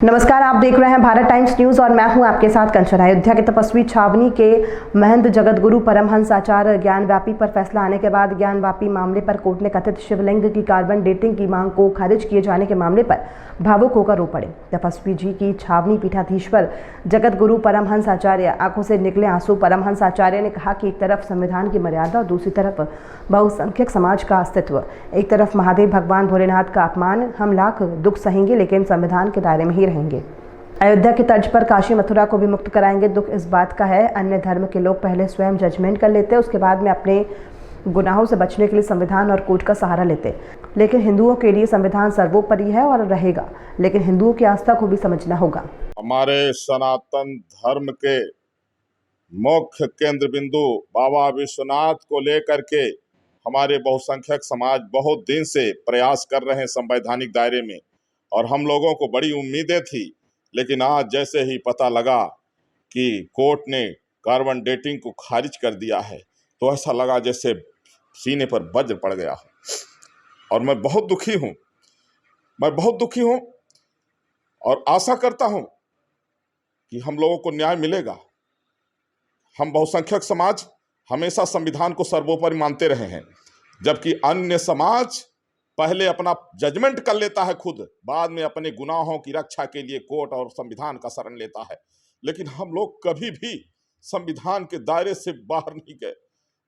नमस्कार, आप देख रहे हैं भारत टाइम्स न्यूज और मैं हूं आपके साथ कंचन। अयोध्या के तपस्वी छावनी के महंत जगत गुरु परमहंस आचार्य ज्ञानव्यापी पर फैसला आने के बाद ज्ञानव्यापी मामले पर कोर्ट ने कथित शिवलिंग की कार्बन डेटिंग की मांग को खारिज किए जाने के मामले पर भावुक होकर रो पड़े। तपस्वी जी की छावनी पीठाधीश्वर जगत गुरु परमहंस आचार्य आंखों से निकले आंसू। परमहंस आचार्य ने कहा कि एक तरफ संविधान की मर्यादा और दूसरी तरफ बहुसंख्यक समाज का अस्तित्व, एक तरफ महादेव भगवान भोलेनाथ का अपमान। हम लाख दुख सहेंगे लेकिन संविधान के दायरे में ही रहेंगे। अयोध्या की तर्ज पर काशी मथुरा को भी मुक्त कराएंगे। दुख इस बात का है, अन्य धर्म के लोग पहले स्वयं जजमेंट कर लेते, उसके बाद में अपने गुनाहों से बचने के लिए संविधान और कोर्ट का सहारा लेते। लेकिन हिंदुओं के लिए संविधान सर्वोपरि है और रहेगा, लेकिन हिंदुओं की आस्था को भी समझना होगा। हमारे सनातन धर्म के मुख्य केंद्र बिंदु बाबा विश्वनाथ को लेकर के हमारे बहुसंख्यक समाज बहुत दिन से प्रयास कर रहे हैं संवैधानिक दायरे में, और हम लोगों को बड़ी उम्मीदें थी। लेकिन आज जैसे ही पता लगा कि कोर्ट ने कार्बन डेटिंग को खारिज कर दिया है, तो ऐसा लगा जैसे सीने पर वज्र पड़ गया हो। और मैं बहुत दुखी हूँ और आशा करता हूँ कि हम लोगों को न्याय मिलेगा। हम बहुसंख्यक समाज हमेशा संविधान को सर्वोपरि मानते रहे हैं, जबकि अन्य समाज पहले अपना जजमेंट कर लेता है खुद, बाद में अपने गुनाहों की रक्षा के लिए कोर्ट और संविधान का शरण लेता है। लेकिन हम लोग कभी भी संविधान के दायरे से बाहर नहीं गए।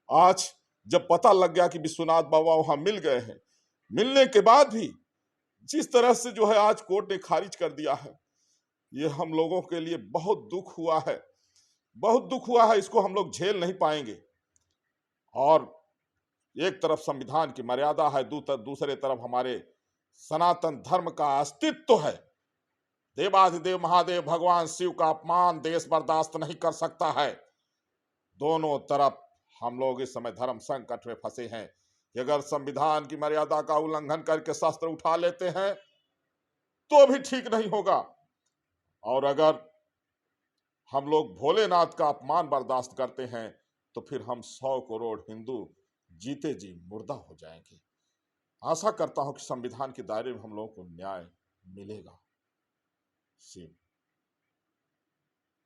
आज जब पता लग गया कि विश्वनाथ बाबा वहां मिल गए हैं, मिलने के बाद भी जिस तरह से आज कोर्ट ने खारिज कर दिया है, ये हम लोगों के लिए बहुत दुख हुआ है, बहुत दुख हुआ है। इसको हम लोग झेल नहीं पाएंगे। और एक तरफ संविधान की मर्यादा है, दूसरे तरफ हमारे सनातन धर्म का अस्तित्व है। देवाधिदेव महादेव भगवान शिव का अपमान देश बर्दाश्त नहीं कर सकता है। दोनों तरफ हम लोग इस समय धर्म संकट में फंसे हैं कि अगर संविधान की मर्यादा का उल्लंघन करके शस्त्र उठा लेते हैं तो भी ठीक नहीं होगा, और अगर हम लोग भोलेनाथ का अपमान बर्दाश्त करते हैं तो फिर हम 100 करोड़ हिंदू जीते जी मुर्दा हो जाएंगे। आशा करता हूं कि संविधान के दायरे में हम लोगों को न्याय मिलेगा।